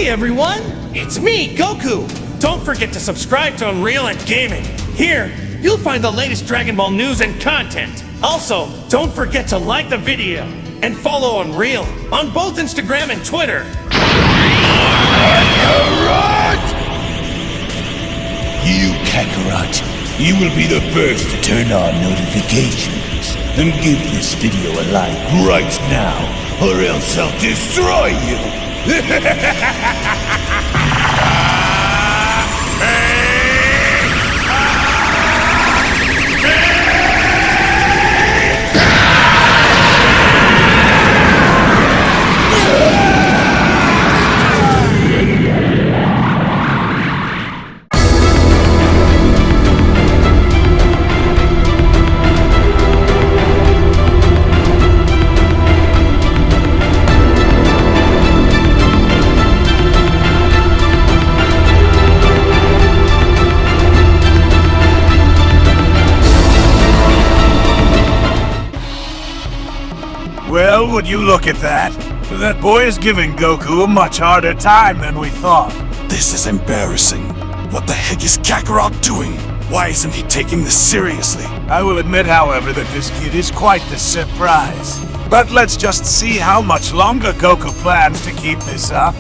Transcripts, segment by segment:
Hey everyone, it's me, Goku! Don't forget to subscribe to UnrealEntGaming. Here, you'll find the latest Dragon Ball news and content. Also, don't forget to like the video and follow Unreal on both Instagram and Twitter. Kakarot! You, Kakarot, you will be the first to turn on notifications and give this video a like right now, or else I'll destroy you! Well, would you look at that? That boy is giving Goku a much harder time than we thought. This is embarrassing. What the heck is Kakarot doing? Why isn't he taking this seriously? I will admit, however, that this kid is quite the surprise. But let's just see how much longer Goku plans to keep this up.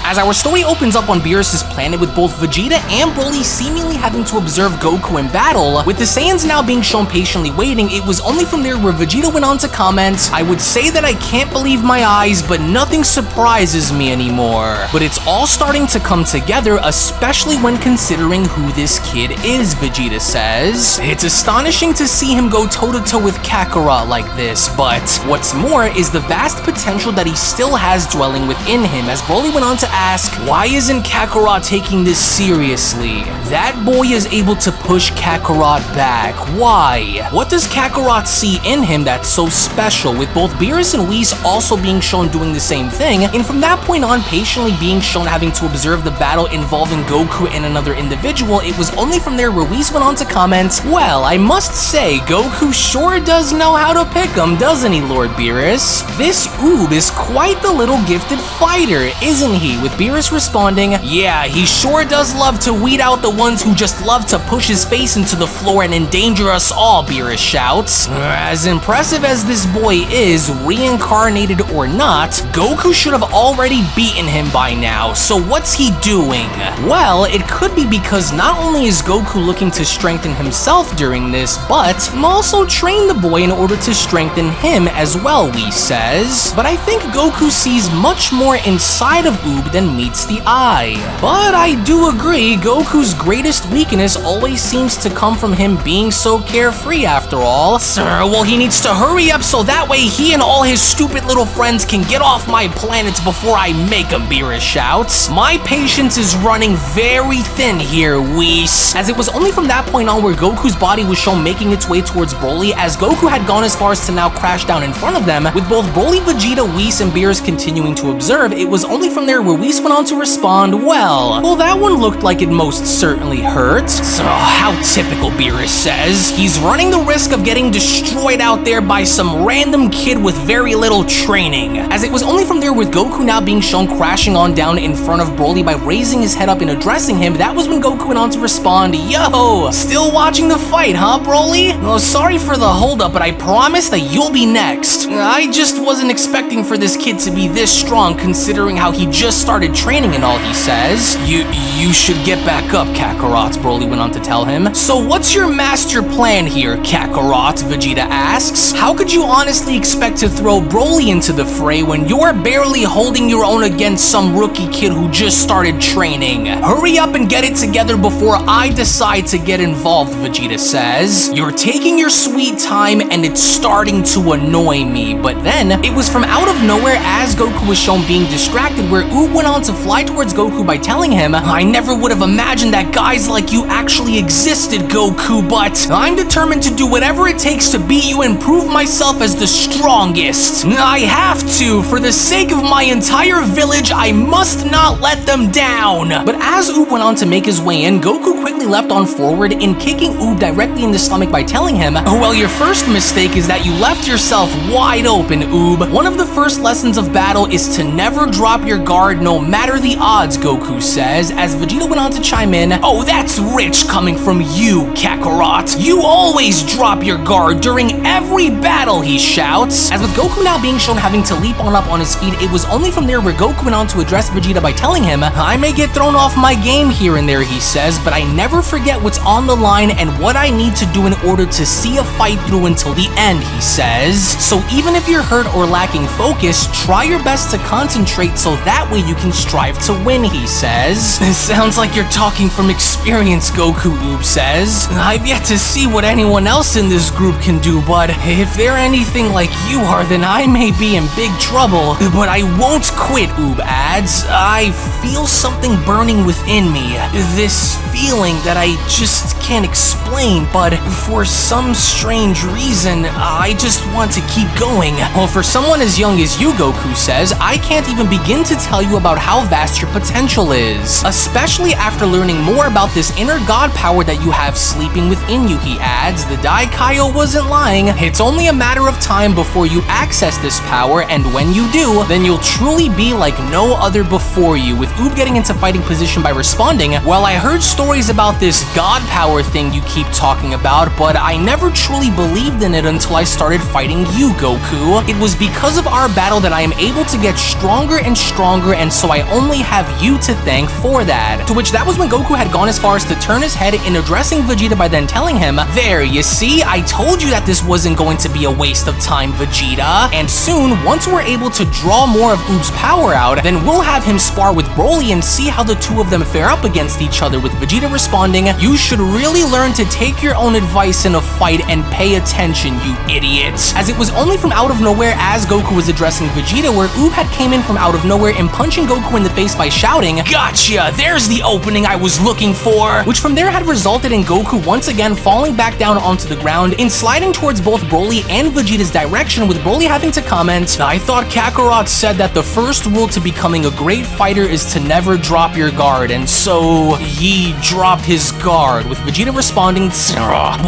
As our story opens up on Beerus' planet with both Vegeta and Broly seemingly having to observe Goku in battle, with the Saiyans now being shown patiently waiting, it was only from there where Vegeta went on to comment, "I would say that I can't believe my eyes, but nothing surprises me anymore." But it's all starting to come together, especially when considering who this kid is, Vegeta says. It's astonishing to see him go toe-to-toe with Kakarot like this, but what's more is the vast potential that he still has dwelling within him, as Broly went on to ask, why isn't Kakarot taking this seriously? That boy is able to push Kakarot back. Why? What does Kakarot see in him that's so special, with both Beerus and Whis also being shown doing the same thing, and from that point on patiently being shown having to observe the battle involving Goku and another individual? It was only from there where Whis went on to comment, "Well, I must say, Goku sure does know how to pick 'em, doesn't he, Lord Beerus? This Oob is quite the little gifted fighter, isn't he?" With Beerus responding, "Yeah, he sure does love to weed out the ones who just love to push his face into the floor and endanger us all," Beerus shouts. As impressive as this boy is, reincarnated or not, Goku should have already beaten him by now, so what's he doing? Well, it could be because not only is Goku looking to strengthen himself during this, but also train the boy in order to strengthen him as well, Whis says. But I think Goku sees much more inside of Oob than meets the eye. But I do agree, Goku's greatest weakness always seems to come from him being so carefree after all. Sir, well, he needs to hurry up so that way he and all his stupid little friends can get off my planet before I make them, Beerus shouts. My patience is running very thin here, Whis. As it was only from that point on where Goku's body was shown making its way towards Broly, as Goku had gone as far as to now crash down in front of them, with both Broly, Vegeta, Whis, and Beerus continuing to observe. It was only from there where Whis went on to respond, well, that one looked like it most certainly hurt. So, how typical, Beerus says. He's running the risk of getting destroyed out there by some random kid with very little training. As it was only from there with Goku now being shown crashing on down in front of Broly by raising his head up and addressing him, that was when Goku went on to respond, "Yo, still watching the fight, huh, Broly? Oh, sorry for the holdup, but I promise that you'll be next. I just wasn't expecting for this kid to be this strong considering how he just started training and all," he says. You should get back up, Kakarot, Broly went on to tell him. "So what's your master plan here, Kakarot?" Vegeta asks. "How could you honestly expect to throw Broly into the fray when you're barely holding your own against some rookie kid who just started training? Hurry up and get it together before I decide to get involved," Vegeta says. "You're taking your sweet time and it's starting to annoy me. But then, it was from out of nowhere as Goku was shown being distracted where Oob went on to fly towards Goku by telling him, I never would have imagined that guys like you actually existed, Goku, but I'm determined to do whatever it takes to beat you and prove myself as the strongest. I have to. For the sake of my entire village, I must not let them down. But as Oob went on to make his way in, Goku quickly leapt on forward in kicking Oob directly in the stomach by telling him, well, your first mistake is that you left yourself wide open, Oob. One of the first lessons of battle is to never drop your guard no matter the odds, Goku says, as Vegeta went on to chime in, oh, that's rich coming from you, Kakarot. You always drop your guard during every battle, he shouts. As with Goku now being shown having to leap on up on his feet, it was only from there where Goku went on to address Vegeta by telling him, I may get thrown off my game here and there, he says, but I never forget what's on the line and what I need to do in order to see a fight through until the end, he says. So even if you're hurt or lacking focus, try your best to concentrate so that way you can strive to win, he says. It sounds like you're talking from experience, Goku, Oob says. I've yet to see what anyone else in this group can do, but if they're anything like you are, then I may be in big trouble. But I won't quit, Oob adds. I feel something burning within me. This feeling that I just can't explain, but for some strange reason, I just want to keep going. Well, for someone as young as you, Goku says, I can't even begin to tell you about how vast your potential is. Especially after learning more about this inner god power that you have sleeping within you, he adds. The Daikaio wasn't lying. It's only a matter of time before you access this power, and when you do, then you'll truly be like no other before you. With Oob getting into fighting position by responding, well, I heard stories about this god power thing you keep talking about, but I never truly believed in it until I started fighting you, Goku. It was because of our battle that I am able to get stronger and stronger, and so I only have you to thank for that. To which that was when Goku had gone as far as to turn his head in addressing Vegeta by then telling him, there, you see, I told you that this wasn't going to be a waste of time, Vegeta. And soon, once we're able to draw more of Oob's power out, then we'll have him spar with Broly and see how the two of them fare up against each other, with Vegeta responding, you should really learn to take your own advice in a fight and pay attention, you idiot. As it was only from out of nowhere as Goku was addressing Vegeta where Oob had came in from out of nowhere and punching Goku in the face by shouting, gotcha, there's the opening I was looking for, which from there had resulted in Goku once again falling back down onto the ground and sliding towards both Broly and Vegeta's direction, with Broly having to comment, I thought Kakarot said that the first rule to becoming a great fighter is to never drop your guard, and so he dropped his guard, with Vegeta responding,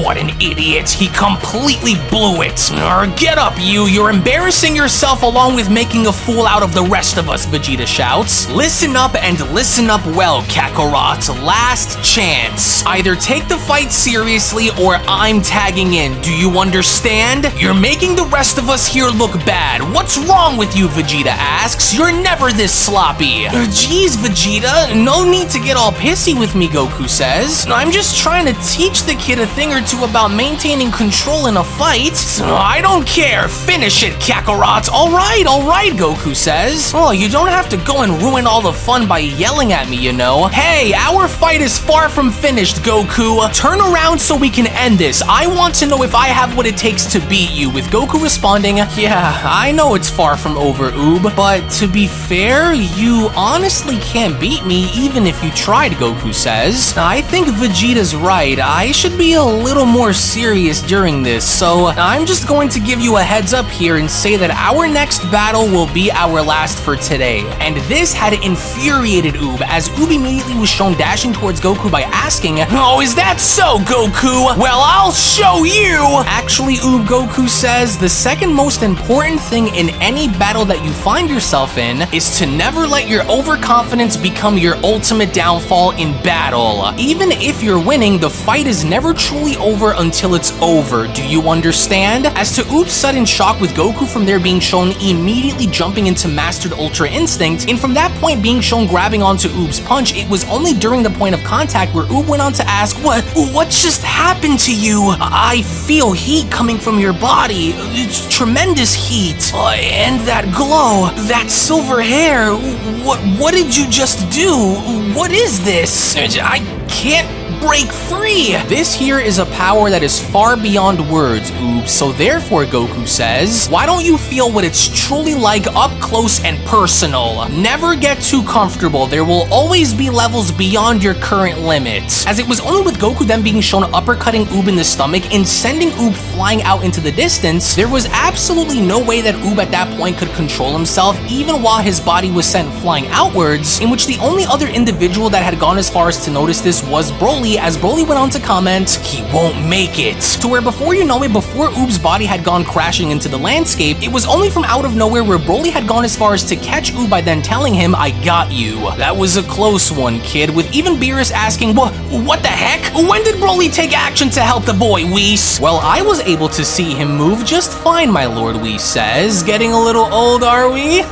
what an idiot, he completely blew it. Get up, you're embarrassing yourself along with making a fool out of the rest of us, Vegeta shouts. Listen up and listen up well, Kakarot. Last chance. Either take the fight seriously or I'm tagging in. Do you understand? You're making the rest of us here look bad. What's wrong with you, Vegeta asks. You're never this sloppy. Geez, Vegeta, no need to get all pissy with me, Goku says. I'm just trying to teach the kid a thing or two about maintaining control in a fight. I don't care. Finish it, Kakarot. All right, Goku says. Oh, you don't have to go and ruin all the fun by yelling at me, you know. Hey, our fight is far from finished, Goku. Turn around so we can end this. I want to know if I have what it takes to beat you, with Goku responding, yeah, I know it's far from over, Oob, but to be fair, you honestly can't beat me even if you tried, Goku says. I think Vegeta's right. I should be a little more serious during this, so I'm just going to give you a heads up here and say that our next battle will be our last for today. And this had infuriated Oob, as Oob immediately was shown dashing towards Goku by asking, oh, is that so, Goku? Well, I'll show you! Actually, Oob, Goku says, the second most important thing in any battle that you find yourself in is to never let your overconfidence become your ultimate downfall in battle. Even if you're winning, the fight is never truly over until it's over. Do you understand? As to Oob's sudden shock, with Goku from there being shown immediately jumping into Mastered Ultra Instinct, and from that point being shown grabbing onto Oob's punch, it was only during the point of contact where Oob went on to ask, what just happened to you? I feel heat coming from your body. It's tremendous heat. And that glow, that silver hair. What did you just do? What is this? I can't break free! This here is a power that is far beyond words, Oob, so therefore, Goku says, why don't you feel what it's truly like up close and personal? Never get too comfortable, there will always be levels beyond your current limits. As it was only with Goku then being shown uppercutting Oob in the stomach and sending Oob flying out into the distance, there was absolutely no way that Oob at that point could control himself even while his body was sent flying outwards, in which the only other individual that had gone as far as to notice this was Broly, as Broly went on to comment, he won't make it. To where before you know it, before Oob's body had gone crashing into the landscape, it was only from out of nowhere where Broly had gone as far as to catch Oob by then telling him, I got you. That was a close one, kid, with even Beerus asking, what the heck? When did Broly take action to help the boy, Whis? Well, I was able to see him move just fine, my lord, Whis says. Getting a little old, are we?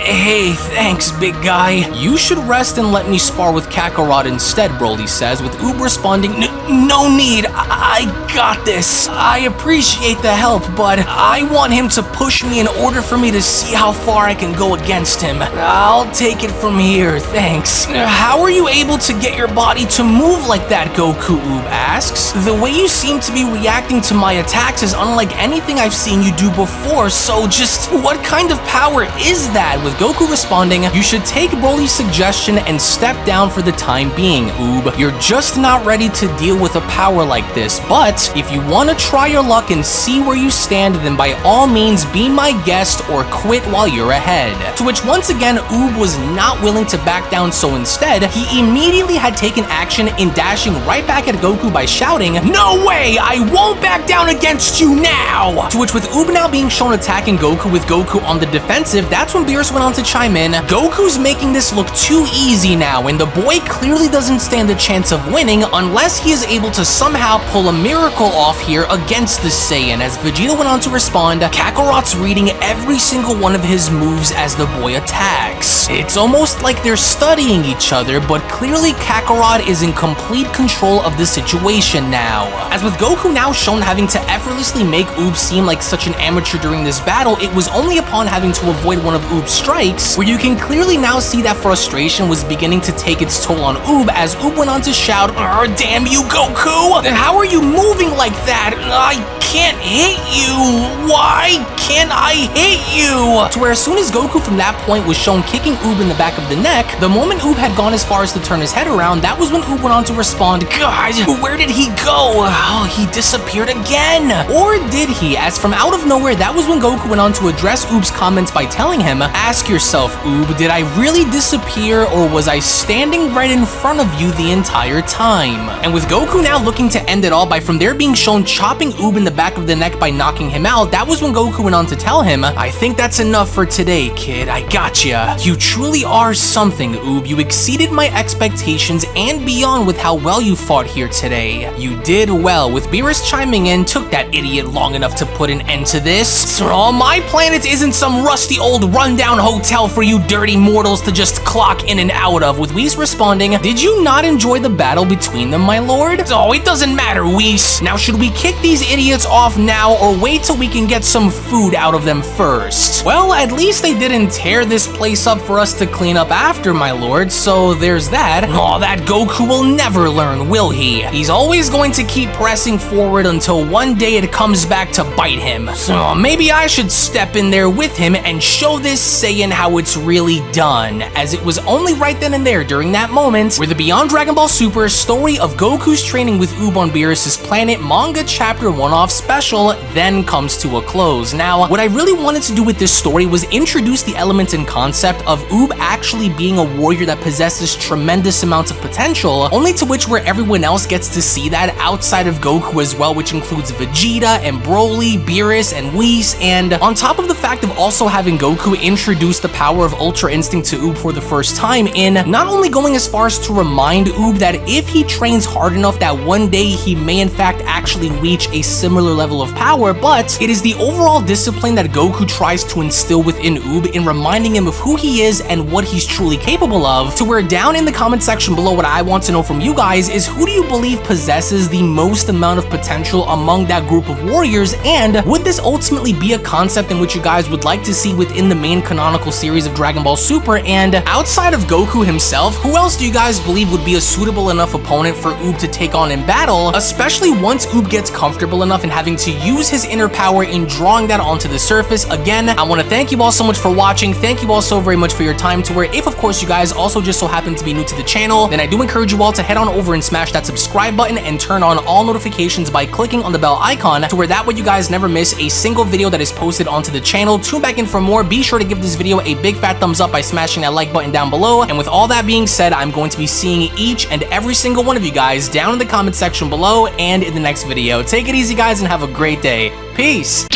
Hey, thanks, big guy. You should rest and let me spar with Kakarot instead, Broly says, with Oob responding, no need, I got this. I appreciate the help, but I want him to push me in order for me to see how far I can go against him. I'll take it from here, thanks. How are you able to get your body to move like that, Goku, Oob asks. The way you seem to be reacting to my attacks is unlike anything I've seen you do before, so just what kind of power is that? With Goku responding, you should take Broly's suggestion and step down for the time being, Oob. You're just not ready to deal with a power like this, but if you want to try your luck and see where you stand, then by all means be my guest or quit while you're ahead. To which once again, Oob was not willing to back down, so instead, he immediately had taken action in dashing right back at Goku by shouting, no way, I won't back down against you now! To which with Oob now being shown attacking Goku with Goku on the defensive, that's when Beerus went on to chime in, Goku's making this look too easy now, and the boy clearly doesn't stand a chance of winning unless he is able to somehow pull a miracle off here against the Saiyan. As Vegeta went on to respond, Kakarot's reading every single one of his moves as the boy attacks. It's almost like they're studying each other, but clearly Kakarot is in complete control of the situation now. As with Goku now shown having to effortlessly make Oob seem like such an amateur during this battle, it was only upon having to avoid one of Oob's strikes where you can clearly now see that frustration was beginning to take its toll on Oob, as Oob went on to shout, damn you, Goku! How are you moving like that? I can't hit you! Why can't I hit you? To where as soon as Goku from that point was shown kicking Oob in the back of the neck, the moment Oob had gone as far as to turn his head around, that was when Oob went on to respond, God, where did he go? Oh, he disappeared again! Or did he? As from out of nowhere, that was when Goku went on to address Oob's comments by telling him, ask yourself, Oob, did I really disappear or was I standing right in front of you the entire time? And with Goku now looking to end it all by from there being shown chopping Oob in the back of the neck by knocking him out, that was when Goku went on to tell him, I think that's enough for today, kid, I gotcha. You truly are something, Oob. You exceeded my expectations and beyond with how well you fought here today. You did well. With Beerus chiming in, took that idiot long enough to put an end to this. Oh, my planet isn't some rusty old rundown hotel for you dirty mortals to just clock in and out of. With Whis responding, did you not enjoy the battle between them, my lord? Oh, it doesn't matter, Whis. Now, should we kick these idiots off now or wait till we can get some food out of them first? Well, at least they didn't tear this place up for us to clean up after, my lord, so there's that. Oh, that Goku will never learn, will he? He's always going to keep pressing forward until one day it comes back to bite him. So maybe I should step in there with him and show this Saiyan how it's really done, as it was only right then and there during that moment where the Beyond Dragon Ball Super story of Goku's training with Oob on Beerus' planet manga chapter one-off special then comes to a close. Now, what I really wanted to do with this story was introduce the elements and concept of Oob actually being a warrior that possesses tremendous amounts of potential, only to which where everyone else gets to see that outside of Goku as well, which includes Vegeta and Broly, Beerus, and Whis, and on top of the fact of also having Goku introduce the power of Ultra Instinct to Oob for the first time in not only going as far as to remind Oob that if he trains hard enough enough that one day he may in fact actually reach a similar level of power, but it is the overall discipline that Goku tries to instill within Oob in reminding him of who he is and what he's truly capable of, to where down in the comment section below what I want to know from you guys is who do you believe possesses the most amount of potential among that group of warriors, and would this ultimately be a concept in which you guys would like to see within the main canonical series of Dragon Ball Super? And outside of Goku himself, who else do you guys believe would be a suitable enough opponent for Oob to take on in battle, especially once Oob gets comfortable enough in having to use his inner power in drawing that onto the surface? Again, I want to thank you all so much for watching. Thank you all so very much for your time, to where if of course you guys also just so happen to be new to the channel, then I do encourage you all to head on over and smash that subscribe button and turn on all notifications by clicking on the bell icon, to where that way you guys never miss a single video that is posted onto the channel. Tune back in for more. Be sure to give this video a big fat thumbs up by smashing that like button down below. And with all that being said, I'm going to be seeing each and every single one of you guys down in the comment section below and in the next video. Take it easy guys and have a great day. Peace.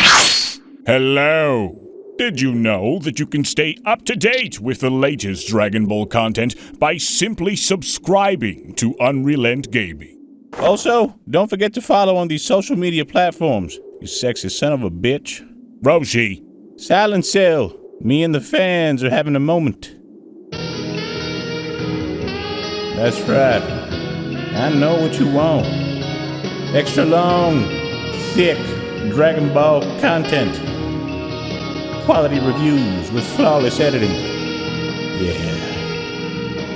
Hello. Did you know that you can stay up to date with the latest Dragon Ball content by simply subscribing to UnrealEntGaming? Also, don't forget to follow on these social media platforms, you sexy son of a bitch. Roshi. Silent Cell, me and the fans are having a moment. That's right. I know what you want. Extra long, thick Dragon Ball content. Quality reviews with flawless editing.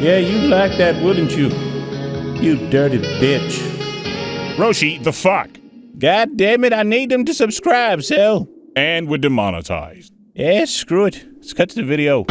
Yeah, you like that, wouldn't you? You dirty bitch. Roshi, the fuck? God damn it, I need them to subscribe, Cell. And we're demonetized. Yeah, screw it. Let's cut to the video.